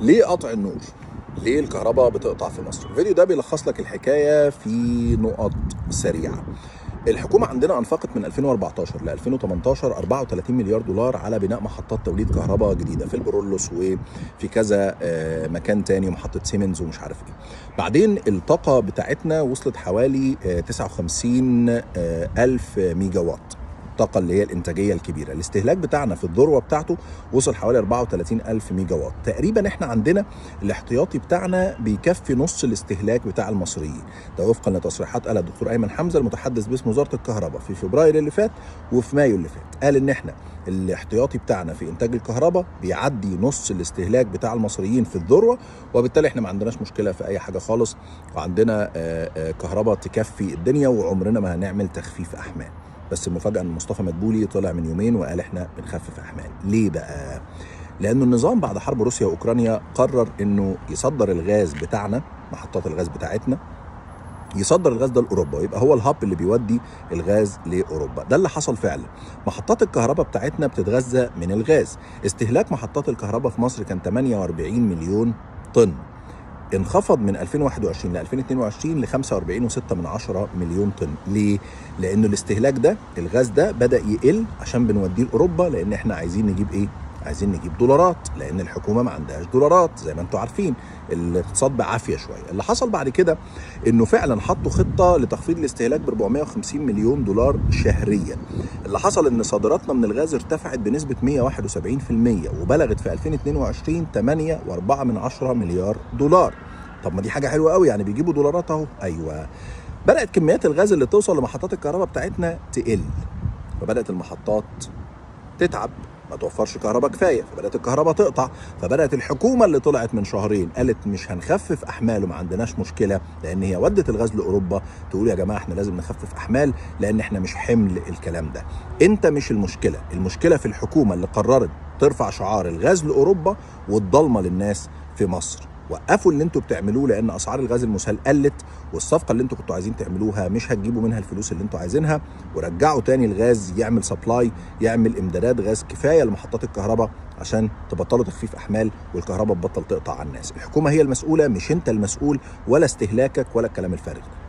ليه قطع النور؟ ليه الكهرباء بتقطع في مصر؟ الفيديو ده بيلخص لك الحكاية في نقط سريعة. الحكومة عندنا أنفقت من 2014 ل 2018 34 مليار دولار على بناء محطات توليد كهرباء جديدة في البرولوس وفي كذا مكان تاني ومحطة سيمنز ومش عارف ايه. بعدين الطاقة بتاعتنا وصلت حوالي 59 ألف ميجا وات. الطاقة اللي هي الإنتاجية الكبيرة. الاستهلاك بتاعنا في الذروة بتاعته وصل حوالي 34 ألف ميجا وات. تقريبا احنا عندنا الاحتياطي بتاعنا بيكفي نص الاستهلاك بتاع المصريين. ده وفقا لتصريحات قالها الدكتور أيمن حمزة المتحدث باسم وزارة الكهرباء في فبراير اللي فات وفي مايو اللي فات. قال ان احنا الاحتياطي بتاعنا في إنتاج الكهرباء بيعدي نص الاستهلاك بتاع المصريين في الذروة، وبالتالي احنا ما عندناش مشكلة في أي حاجة خالص، وعندنا كهرباء تكفي الدنيا وعمرنا ما هنعمل تخفيف أحمال. بس المفاجأة ان مصطفى مدبولي طلع من يومين وقال احنا بنخفف احمال. ليه بقى؟ لانه النظام بعد حرب روسيا واوكرانيا قرر انه يصدر الغاز بتاعنا، محطات الغاز بتاعتنا يصدر الغاز ده لاوروبا، ويبقى هو الهاب اللي بيودي الغاز لاوروبا. ده اللي حصل فعلا. محطات الكهرباء بتاعتنا بتتغذى من الغاز. استهلاك محطات الكهرباء في مصر كان 48 مليون طن، انخفض من 2021 ل 2022 ل 45.6 مليون طن. ليه؟ لأنه الاستهلاك ده، الغاز ده بدأ يقل عشان بنوديه لأوروبا، لأن احنا عايزين نجيب ايه؟ عايزين نجيب دولارات، لأن الحكومة ما عندهاش دولارات زي ما انتم عارفين، الاقتصاد بعافية شوية. اللي حصل بعد كده انه فعلا حطوا خطة لتخفيض الاستهلاك ب 450 مليون دولار شهريا. اللي حصل ان صادراتنا من الغاز ارتفعت بنسبة 171% وبلغت في 2022 8.4 مليار دولار. طب ما دي حاجة حلوة قوي، يعني بيجيبوا دولارات اهو. ايوه، بدأت كميات الغاز اللي توصل لمحطات الكهرباء بتاعتنا تقل، فبدأت المحطات تتعب، ما توفرش كهرباء كفايه، فبدات الكهرباء تقطع. فبدات الحكومه اللي طلعت من شهرين قالت مش هنخفف احمال وما عندناش مشكله، لان هي ودت الغاز لاوروبا، تقول يا جماعه احنا لازم نخفف احمال لان احنا مش حمل الكلام ده. انت مش المشكله، المشكله في الحكومه اللي قررت ترفع شعار الغاز لاوروبا والضلمه للناس في مصر. وقفوا اللي انتوا بتعملوه، لان اسعار الغاز المسال قلت، والصفقه اللي انتوا كنتوا عايزين تعملوها مش هتجيبوا منها الفلوس اللي انتوا عايزينها. ورجعوا تاني الغاز يعمل سبلاي، يعمل امدادات غاز كفايه لمحطات الكهرباء عشان تبطلوا تخفيف احمال والكهرباء تبطل تقطع على الناس. الحكومه هي المسؤوله، مش انت المسؤول، ولا استهلاكك ولا الكلام الفارغ ده.